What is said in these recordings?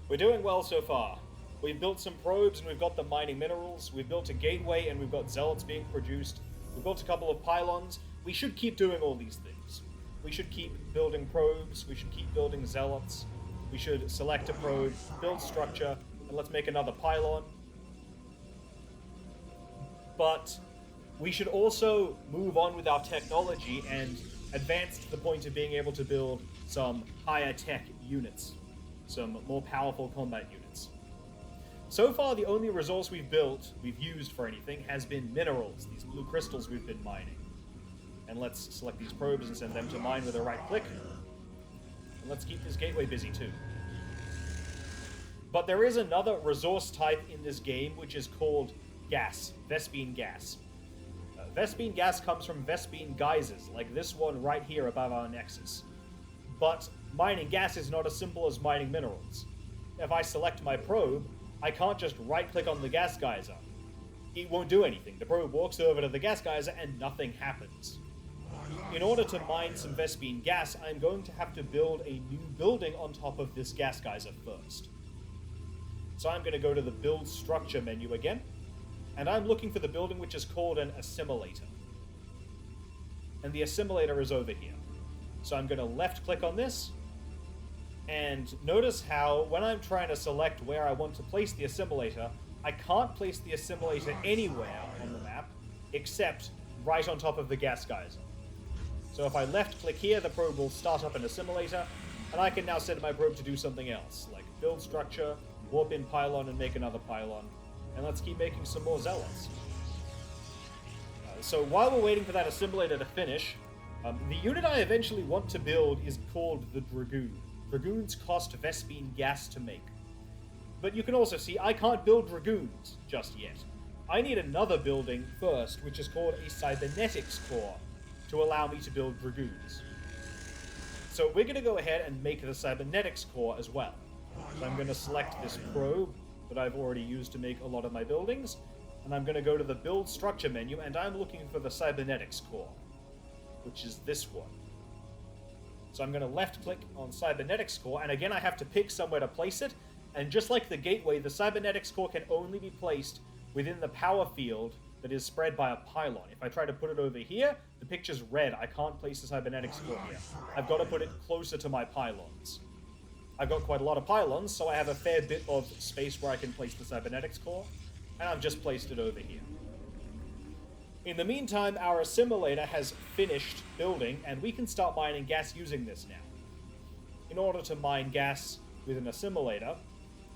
We're doing well so far. We've built some probes and we've got the mining minerals. We've built a gateway and we've got zealots being produced. We've built a couple of pylons. We should keep doing all these things. We should keep building probes. We should keep building zealots. We should select a probe, build structure, and let's make another pylon. But we should also move on with our technology and advance to the point of being able to build some higher tech units, some more powerful combat units. So far, the only resource we've used for anything, has been minerals, these blue crystals we've been mining. And let's select these probes and send them to mine with a right click. And let's keep this gateway busy too. But there is another resource type in this game which is called gas, Vespene gas. Vespene gas comes from Vespene geysers, like this one right here above our nexus. But mining gas is not as simple as mining minerals. If I select my probe, I can't just right-click on the gas geyser. It won't do anything. The probe walks over to the gas geyser and nothing happens. In order to mine some Vespene gas, I'm going to have to build a new building on top of this gas geyser first. So I'm going to go to the Build Structure menu again, and I'm looking for the building which is called an assimilator. And the assimilator is over here. So I'm going to left-click on this, and notice how when I'm trying to select where I want to place the assimilator, I can't place the assimilator anywhere on the map except right on top of the gas geyser. So if I left-click here, the probe will start up an assimilator, and I can now send my probe to do something else, like build structure, warp in pylon, and make another pylon. And let's keep making some more zealots. So while we're waiting for that assimilator to finish, the unit I eventually want to build is called the Dragoon. Dragoons cost Vespene gas to make. But you can also see I can't build Dragoons just yet. I need another building first, which is called a Cybernetics Core, to allow me to build Dragoons. So we're going to go ahead and make the Cybernetics Core as well. So I'm going to select this probe that I've already used to make a lot of my buildings, and I'm going to go to the Build Structure menu, and I'm looking for the Cybernetics Core, which is this one. So I'm going to left-click on Cybernetics Core, and again I have to pick somewhere to place it, and just like the gateway, the Cybernetics Core can only be placed within the power field that is spread by a pylon. If I try to put it over here, the picture's red. I can't place the Cybernetics Core here. I've got to put it closer to my pylons. I've got quite a lot of pylons, so I have a fair bit of space where I can place the Cybernetics Core, and I've just placed it over here. In the meantime, our assimilator has finished building, and we can start mining gas using this now. In order to mine gas with an assimilator,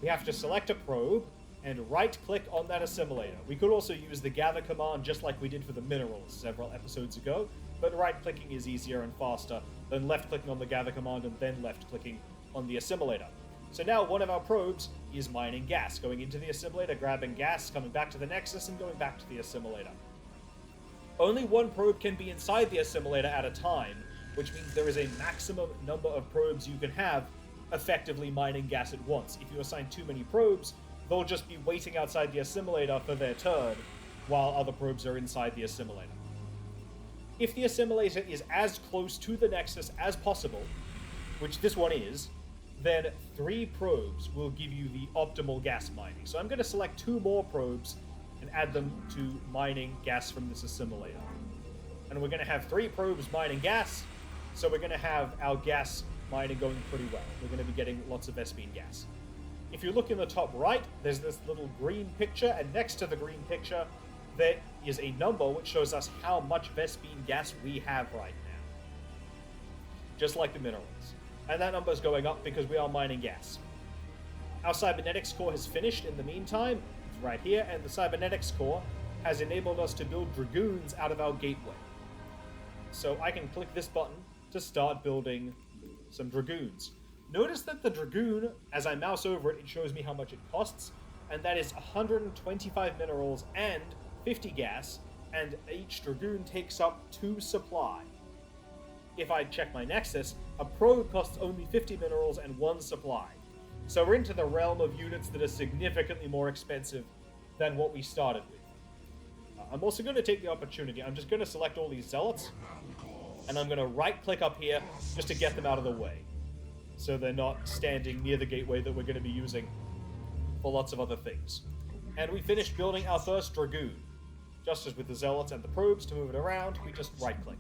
we have to select a probe and right-click on that assimilator. We could also use the gather command just like we did for the minerals several episodes ago, but right-clicking is easier and faster than left-clicking on the gather command and then left-clicking on the assimilator. So now one of our probes is mining gas, going into the assimilator, grabbing gas, coming back to the nexus, and going back to the assimilator. Only one probe can be inside the assimilator at a time, which means there is a maximum number of probes you can have effectively mining gas at once. If you assign too many probes, they'll just be waiting outside the assimilator for their turn, while other probes are inside the assimilator. If the assimilator is as close to the nexus as possible, which this one is, then 3 probes will give you the optimal gas mining. So I'm going to select 2 more probes and add them to mining gas from this assimilator. And we're going to have 3 probes mining gas, so we're going to have our gas mining going pretty well. We're going to be getting lots of Vespene gas. If you look in the top right, there's this little green picture, and next to the green picture, there is a number which shows us how much Vespene gas we have right now. Just like the minerals. And that number is going up because we are mining gas. Our Cybernetics Core has finished in the meantime. It's right here, and the Cybernetics Core has enabled us to build Dragoons out of our gateway. So I can click this button to start building some Dragoons. Notice that the Dragoon, as I mouse over it, it shows me how much it costs, and that is 125 minerals and 50 gas, and each Dragoon takes up 2 supply. If I check my nexus, a probe costs only 50 minerals and 1 supply. So we're into the realm of units that are significantly more expensive than what we started with. I'm also going to take the opportunity, I'm just going to select all these zealots, and I'm going to right-click up here just to get them out of the way. so they're not standing near the gateway that we're going to be using for lots of other things. And we finished building our first Dragoon. Just as with the Zealots and the Probes, to move it around, we just right-click.